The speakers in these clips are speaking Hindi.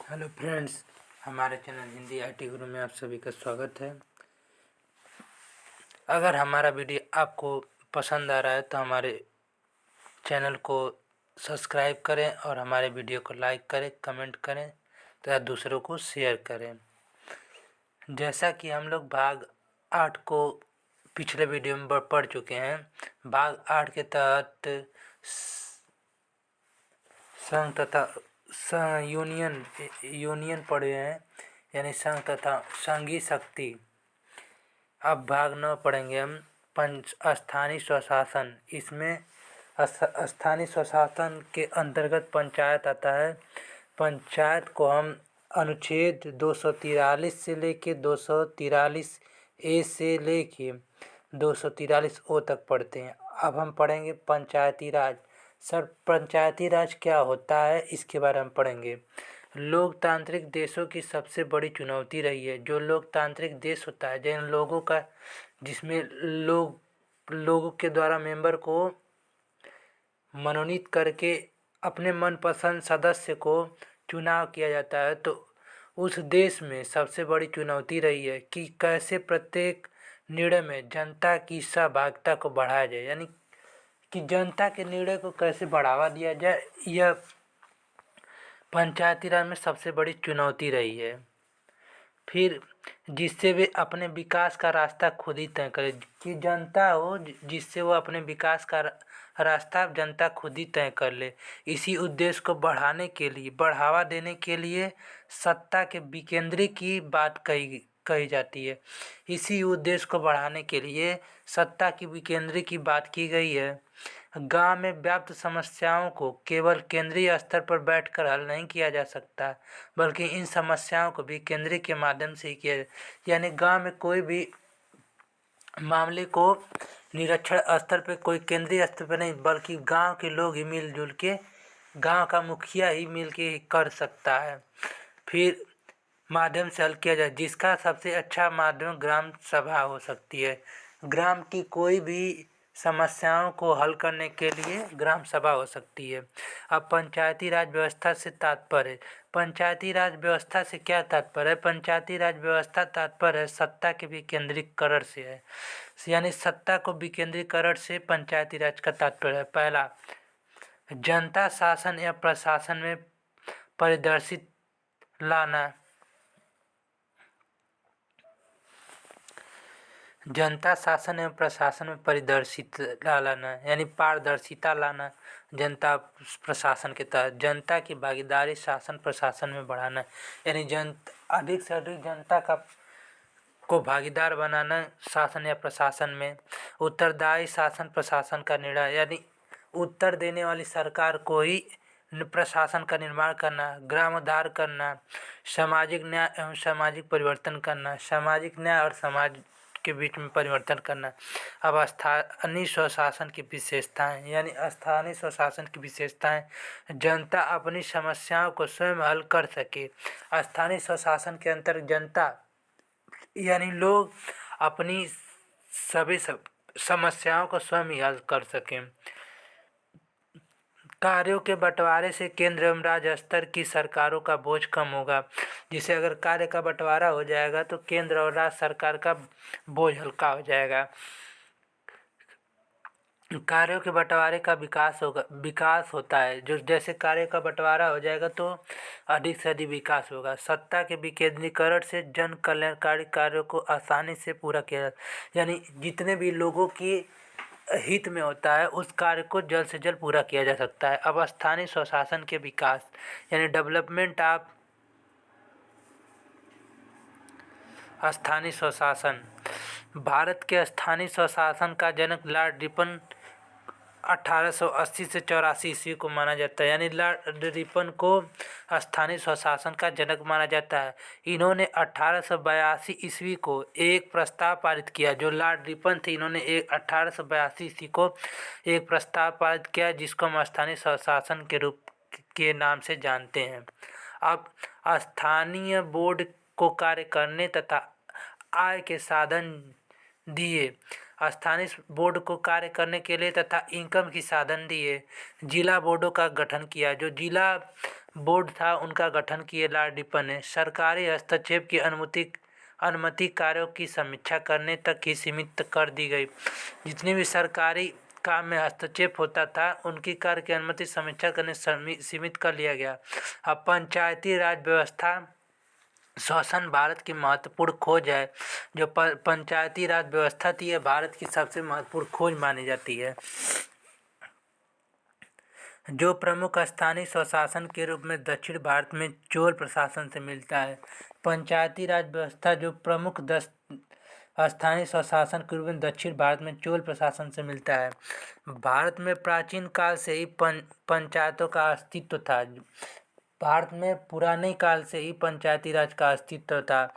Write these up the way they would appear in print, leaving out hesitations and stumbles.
हेलो फ्रेंड्स, हमारे चैनल हिंदी IT गुरु में आप सभी का स्वागत है। अगर हमारा वीडियो आपको पसंद आ रहा है तो हमारे चैनल को सब्सक्राइब करें और हमारे वीडियो को लाइक करें, कमेंट करें तथा दूसरों को शेयर करें। जैसा कि हम लोग भाग 8 को पिछले वीडियो में पढ़ चुके हैं। भाग 8 के तहत संघ तथा यूनियन पढ़े हैं, यानी संघ तथा संघीय शक्ति। अब भाग 9 पढ़ेंगे हम, स्थानीय स्वशासन। इसमें स्थानीय स्वशासन के अंतर्गत पंचायत आता है। पंचायत को हम अनुच्छेद 243 से लेके 243 ए से लेके 243 ओ तक पढ़ते हैं। अब हम पढ़ेंगे पंचायती राज। सर, पंचायती राज क्या होता है इसके बारे में पढ़ेंगे। लोकतांत्रिक देशों की सबसे बड़ी चुनौती रही है। जो लोकतांत्रिक देश होता है, जिन लोगों का जिसमें लोगों के द्वारा मेंबर को मनोनीत करके अपने मनपसंद सदस्य को चुनाव किया जाता है, तो उस देश में सबसे बड़ी चुनौती रही है कि कैसे प्रत्येक निर्णय में जनता की सहभागिता को बढ़ाया जाए, यानी कि जनता के निर्णय को कैसे बढ़ावा दिया जाए। यह पंचायती राज में सबसे बड़ी चुनौती रही है। फिर जिससे वे अपने विकास का रास्ता खुद ही तय करे, कि जनता हो जिससे वो अपने विकास का रास्ता जनता खुद ही तय कर ले। इसी उद्देश्य को बढ़ावा देने के लिए सत्ता के विकेंद्रीकरण की बात कही जाती है। इसी उद्देश्य को बढ़ाने के लिए सत्ता की विकेंद्रीकरण की बात की गई है। गांव में व्याप्त समस्याओं को केवल केंद्रीय स्तर पर बैठकर हल नहीं किया जा सकता, बल्कि इन समस्याओं को भी केंद्रीय के माध्यम से ही किया जाए। यानी गांव में कोई भी मामले को निरीक्षण स्तर पर, कोई केंद्रीय स्तर पर नहीं, बल्कि गांव के लोग ही मिलजुल के, गांव का मुखिया ही मिल के कर सकता है। फिर माध्यम से हल किया जाए, जिसका सबसे अच्छा माध्यम ग्राम सभा हो सकती है। ग्राम की कोई भी समस्याओं को हल करने के लिए ग्राम सभा हो सकती है। अब पंचायती राज व्यवस्था से तात्पर्य, पंचायती राज व्यवस्था से क्या तात्पर्य है? पंचायती राज व्यवस्था तात्पर्य है सत्ता के विकेंद्रीकरण से है, यानी सत्ता को विकेंद्रीकरण से पंचायती राज का तात्पर्य है। पहला, जनता शासन या प्रशासन में पारदर्शिता लाना। जनता शासन एवं प्रशासन में पारदर्शिता लाना, यानी पारदर्शिता लाना जनता प्रशासन के तहत। जनता की भागीदारी शासन प्रशासन में बढ़ाना, यानी अधिक से अधिक जनता को भागीदार बनाना शासन या प्रशासन में। उत्तरदायी शासन प्रशासन का निर्णय, यानी उत्तर देने वाली सरकार को ही प्रशासन का निर्माण करना। ग्रामोद्धार करना, सामाजिक न्याय एवं सामाजिक परिवर्तन करना, सामाजिक न्याय और समाज के बीच में परिवर्तन करना। अब स्थानीय स्वशासन की विशेषताएं, यानी स्थानीय स्वशासन की विशेषताएं, जनता अपनी समस्याओं को स्वयं हल कर सके। स्थानीय स्वशासन के अंतर्गत जनता यानी लोग अपनी सभी समस्याओं को स्वयं ही हल कर सकें। कार्यों के बंटवारे से केंद्र एवं राज्य स्तर की सरकारों का बोझ कम होगा। जिसे अगर कार्य का बंटवारा हो जाएगा तो केंद्र और राज्य सरकार का बोझ हल्का हो जाएगा। कार्यों के बंटवारे का विकास होता है। जो जैसे कार्य का बंटवारा हो जाएगा तो अधिक से अधिक विकास होगा। सत्ता के विकेंद्रीकरण से जन कल्याणकारी कार्यों को आसानी से पूरा किया जाता, यानी जितने भी लोगों की हित में होता है उस कार्य को जल्द से जल्द पूरा किया जा सकता है। अब स्थानीय स्वशासन के विकास, यानी डेवलपमेंट ऑफ स्थानीय स्वशासन। भारत के स्थानीय स्वशासन का जनक लॉर्ड रिपन 1880 से 84 ईस्वी को माना जाता है, यानी लॉर्ड रिपन को स्थानीय स्वशासन का जनक माना जाता है। इन्होंने 1882 ईस्वी को एक प्रस्ताव पारित किया। जो लॉर्ड रिपन थे, इन्होंने 1882 ईस्वी को एक प्रस्ताव पारित किया, जिसको हम स्थानीय स्वशासन के रूप के नाम से जानते हैं। अब स्थानीय बोर्ड को कार्य करने तथा आय के साधन दिए। स्थानीय बोर्ड को कार्य करने के लिए तथा इनकम की साधन दिए। जिला बोर्डों का गठन किया। जो जिला बोर्ड था उनका गठन किए लॉर्ड रिपन ने। सरकारी हस्तक्षेप की अनुमति कार्यों की समीक्षा करने तक ही सीमित कर दी गई। जितने भी सरकारी काम में हस्तक्षेप होता था उनकी कार्य की अनुमति समीक्षा करने सीमित कर लिया गया। अब पंचायती राज व्यवस्था शासन भारत की महत्वपूर्ण खोज है। जो पंचायती राज व्यवस्था थी यह भारत की सबसे महत्वपूर्ण खोज मानी जाती है, जो प्रमुख स्थानीय स्वशासन के रूप में दक्षिण भारत में चोल प्रशासन से मिलता है। पंचायती राज व्यवस्था जो प्रमुख स्थानीय स्वशासन के रूप में दक्षिण भारत में चोल प्रशासन से मिलता है। भारत में प्राचीन काल से ही पंचायतों का अस्तित्व था। भारत में पुराने काल से ही पंचायती राज का अस्तित्व था।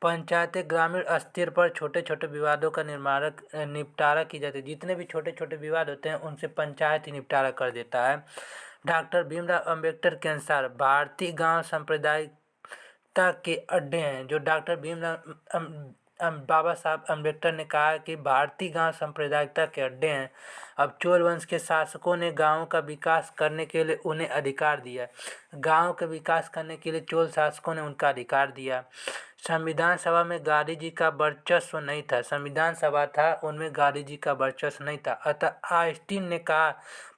पंचायतें ग्रामीण स्तर पर छोटे छोटे विवादों का निपटारा की जाती है। जितने भी छोटे छोटे विवाद होते हैं उनसे पंचायत ही निपटारा कर देता है। डॉक्टर भीमराव अंबेडकर के अनुसार भारतीय गांव सांप्रदायिकता के अड्डे हैं। जो डॉक्टर भीमराव बाबा साहब अम्बेडकर ने कहा कि भारतीय गांव सांप्रदायिकता के अड्डे हैं। अब चोल वंश के शासकों ने गांवों का विकास करने के लिए उन्हें अधिकार दिया। गांव के विकास करने के लिए चोल शासकों ने उनका अधिकार दिया। संविधान सभा में गांधी जी का वर्चस्व नहीं था। संविधान सभा था उनमें गांधी जी का वर्चस्व नहीं था। अतः ऑस्टिन ने कहा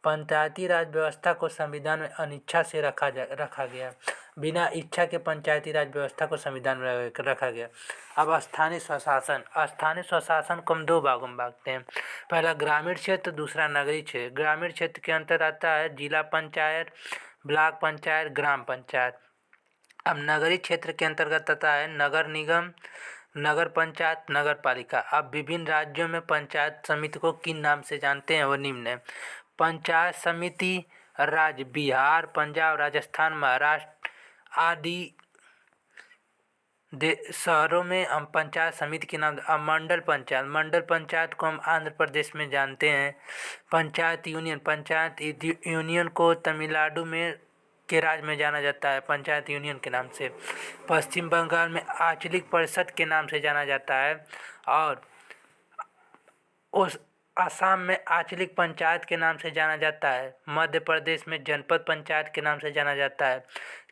पंचायती राज व्यवस्था को संविधान में अनिच्छा से रखा गया। बिना इच्छा के पंचायती राज व्यवस्था को संविधान में रखा गया। अब स्थानीय स्वशासन। स्थानीय स्वशासन को हम दो भागों में बांटते हैं। पहला ग्रामीण क्षेत्र, दूसरा नगरीय क्षेत्र। ग्रामीण क्षेत्र के अंतर्गत आता है जिला पंचायत, ब्लॉक पंचायत, ग्राम पंचायत। अब नगरीय क्षेत्र के अंतर्गत आता है नगर निगम, नगर पंचायत, नगर पालिका। अब विभिन्न राज्यों में पंचायत समिति को किन नाम से जानते हैं वो निम्न है। पंचायत समिति राज्य बिहार, पंजाब, राजस्थान, महाराष्ट्र आदि शहरों में हम पंचायत समिति के नाम। अब मंडल पंचायत को हम आंध्र प्रदेश में जानते हैं। पंचायत यूनियन को तमिलनाडु में के राज्य में जाना जाता है पंचायत यूनियन के नाम से। पश्चिम बंगाल में आंचलिक परिषद के नाम से जाना जाता है और उस असम में आंचलिक पंचायत के नाम से जाना जाता है। मध्य प्रदेश में जनपद पंचायत के नाम से जाना जाता है।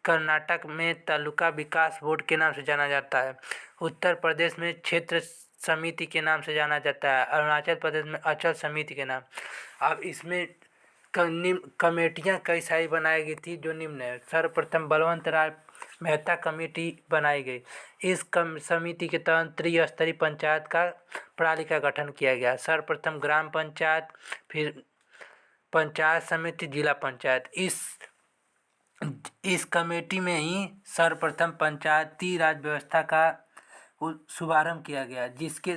कर्नाटक में तालुका विकास बोर्ड के नाम से जाना जाता है। उत्तर प्रदेश में क्षेत्र समिति के नाम से जाना जाता है। अरुणाचल प्रदेश में अंचल समिति के नाम। अब इसमें कमेटियाँ कई सारी बनाई गई थी जो निम्न है। सर्वप्रथम बलवंत राय मेहता कमेटी बनाई गई। इस समिति के तहत त्रिस्तरीय पंचायत का प्रणाली का गठन किया गया। सर्वप्रथम ग्राम पंचायत, फिर पंचायत समिति, जिला पंचायत। इस कमेटी में ही सर्वप्रथम पंचायती राज व्यवस्था का शुभारंभ किया गया, जिसके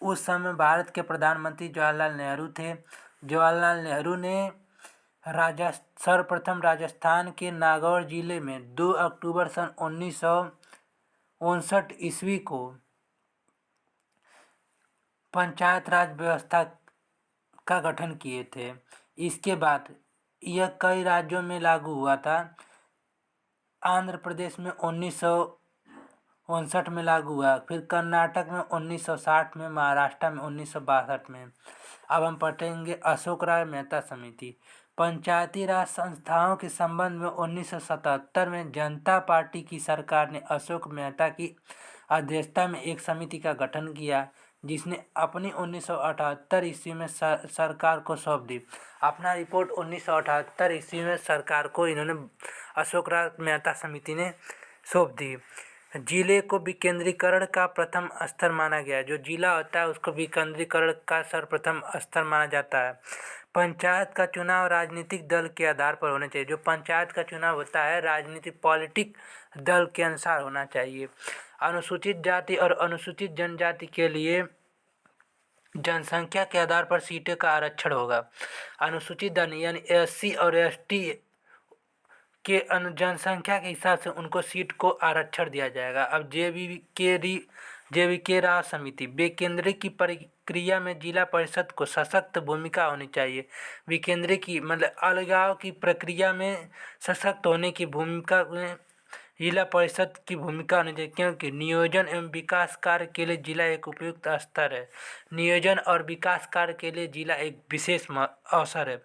उस समय भारत के प्रधानमंत्री जवाहरलाल नेहरू थे। जवाहरलाल नेहरू ने सर्वप्रथम राजस्थान के नागौर जिले में 2 अक्टूबर सन 1959 ईस्वी को पंचायत राज व्यवस्था का गठन किए थे। इसके बाद यह कई राज्यों में लागू हुआ था। आंध्र प्रदेश में 1959 में लागू हुआ, फिर कर्नाटक में 1960 में, महाराष्ट्र में 1962 में। अब हम पढ़ेंगे अशोक राय मेहता समिति। पंचायती राज संस्थाओं के संबंध में 1977 में जनता पार्टी की सरकार ने अशोक मेहता की अध्यक्षता में एक समिति का गठन किया, जिसने अपनी 1978 ईस्वी में सरकार को सौंप दी। अपना रिपोर्ट 1978 ईस्वी में सरकार को इन्होंने अशोक राय मेहता समिति ने सौंप दी। जिले को विकेंद्रीकरण का प्रथम स्तर माना गया। जो जिला होता है उसको विकेंद्रीकरण का सर्वप्रथम स्तर माना जाता है। पंचायत का चुनाव राजनीतिक दल के आधार पर होना चाहिए। जो पंचायत का चुनाव होता है राजनीतिक पॉलिटिक दल के अनुसार होना चाहिए। अनुसूचित जाति और अनुसूचित जनजाति के लिए जनसंख्या के आधार पर सीटों का आरक्षण होगा। अनुसूचित जाति यानी SC और ST के जनसंख्या के हिसाब से उनको सीट को आरक्षण दिया जाएगा। अब JVK राव समिति। विकेंद्रीकरण की प्रक्रिया में जिला परिषद को सशक्त भूमिका होनी चाहिए। विकेंद्रीकरण की मतलब अलगाव की प्रक्रिया में सशक्त होने की भूमिका जिला परिषद की भूमिका होनी चाहिए, क्योंकि नियोजन एवं विकास कार्य के लिए जिला एक उपयुक्त स्तर है। नियोजन और विकास कार्य के लिए जिला एक विशेष अवसर है।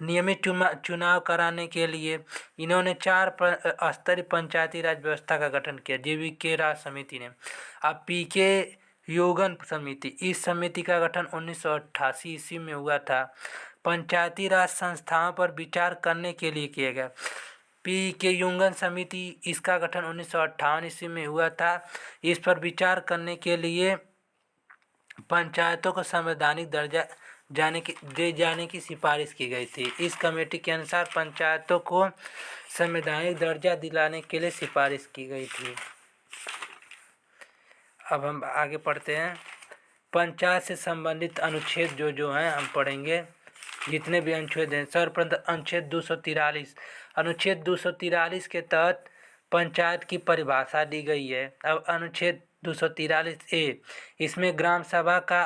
नियमित चुनाव कराने के लिए इन्होंने 4 स्तरीय पंचायती राज व्यवस्था का गठन किया, JVK राज समिति ने। अब PK योगन समिति, इस समिति का गठन 1988 ईस्वी में हुआ था। पंचायती राज संस्थाओं पर विचार करने के लिए किया गया। PK योगन समिति, इसका गठन 1958 ईस्वी में हुआ था। इस पर विचार करने के लिए पंचायतों को संवैधानिक दर्जा दे जाने की सिफारिश की गई थी। इस कमेटी के अनुसार पंचायतों को संवैधानिक दर्जा दिलाने के लिए सिफारिश की गई थी। अब हम आगे पढ़ते हैं। पंचायत से संबंधित अनुच्छेद जो हैं हम पढ़ेंगे, जितने भी अनुच्छेद हैं। सर्वप्रथम अनुच्छेद 243। अनुच्छेद 243 के तहत पंचायत की परिभाषा दी गई है। अब अनुच्छेद 243A, इसमें ग्राम सभा का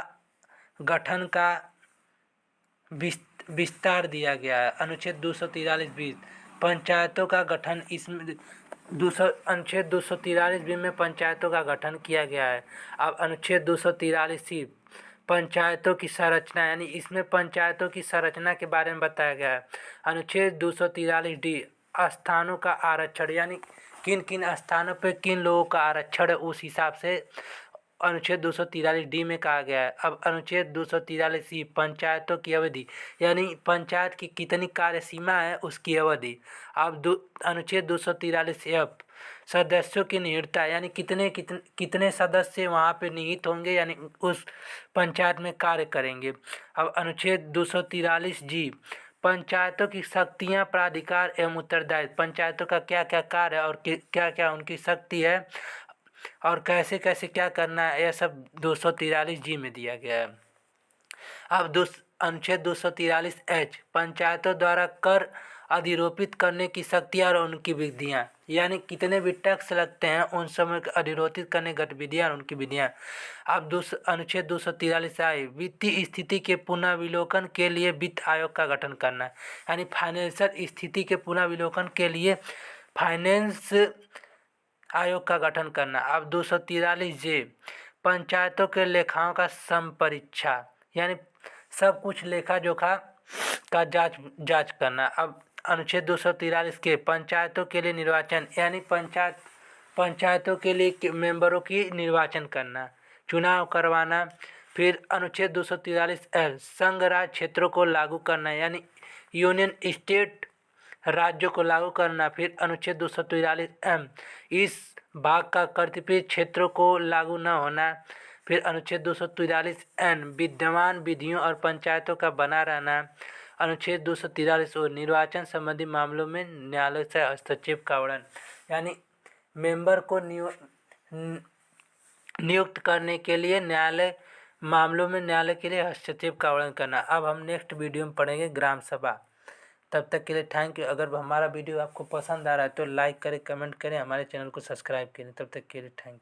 गठन का विस्तार दिया गया है। अनुच्छेद 243B, पंचायतों का गठन, इसमें अनुच्छेद 243B में पंचायतों का गठन किया गया है। अब अनुच्छेद 243C, पंचायतों की संरचना, यानी इसमें पंचायतों की संरचना के बारे में बताया गया है। अनुच्छेद 243D, स्थानों का आरक्षण, यानी किन किन स्थानों पे किन लोगों का आरक्षण है, उस हिसाब से अनुच्छेद 243D में कहा गया है। अब अनुच्छेद 243E, पंचायतों की अवधि, यानी पंचायत की कितनी कार्य सीमा है उसकी अवधि। अब अनुच्छेद 243F, सदस्यों की निहितता, यानी कितने सदस्य वहाँ पे निहित होंगे, यानी उस पंचायत में कार्य करेंगे। अब अनुच्छेद 243G, पंचायतों की शक्तियाँ, प्राधिकार एवं उत्तरदायित्व, पंचायतों का क्या क्या कार्य है और क्या क्या उनकी शक्ति है और कैसे कैसे क्या करना है, यह सब 243G में दिया गया है। अब अनुच्छेद 243H, पंचायतों द्वारा कर अधिरोपित करने की शक्तियाँ और उनकी विधियाँ, यानी कितने भी टैक्स लगते हैं उन समय अधिरोपित करने गतिविधियाँ और उनकी विधियाँ। अब अनुच्छेद 243I, वित्तीय स्थिति के पुनर्विलोकन के लिए वित्त आयोग का गठन करना, यानी फाइनेंशियल स्थिति के पुनर्विलोकन के लिए फाइनेंस आयोग का गठन करना। अब 243J, पंचायतों के लेखाओं का संपरीक्षा, यानी सब कुछ लेखा जोखा का जांच करना। अब अनुच्छेद 243K, पंचायतों के लिए निर्वाचन, यानी पंचायतों के लिए मेंबरों की निर्वाचन करना, चुनाव करवाना। फिर अनुच्छेद 243L, संघ राज्य क्षेत्रों को लागू करना, यानी यूनियन स्टेट राज्यों को लागू करना। फिर अनुच्छेद 243M, इस भाग का कर्तव्य क्षेत्रों को लागू न होना। फिर अनुच्छेद 243N, विद्यमान विधियों और पंचायतों का बना रहना। अनुच्छेद 243O, निर्वाचन संबंधी मामलों में न्यायालय से हस्तक्षेप का वर्णन, यानी मेंबर को नियुक्त करने के लिए मामलों में न्यायालय के लिए हस्तक्षेप का वर्णन करना। अब हम नेक्स्ट वीडियो में पढ़ेंगे ग्राम सभा। तब तक के लिए थैंक यू। अगर हमारा वीडियो आपको पसंद आ रहा है तो लाइक करें, कमेंट करें, हमारे चैनल को सब्सक्राइब करें। तब तक के लिए थैंक यू।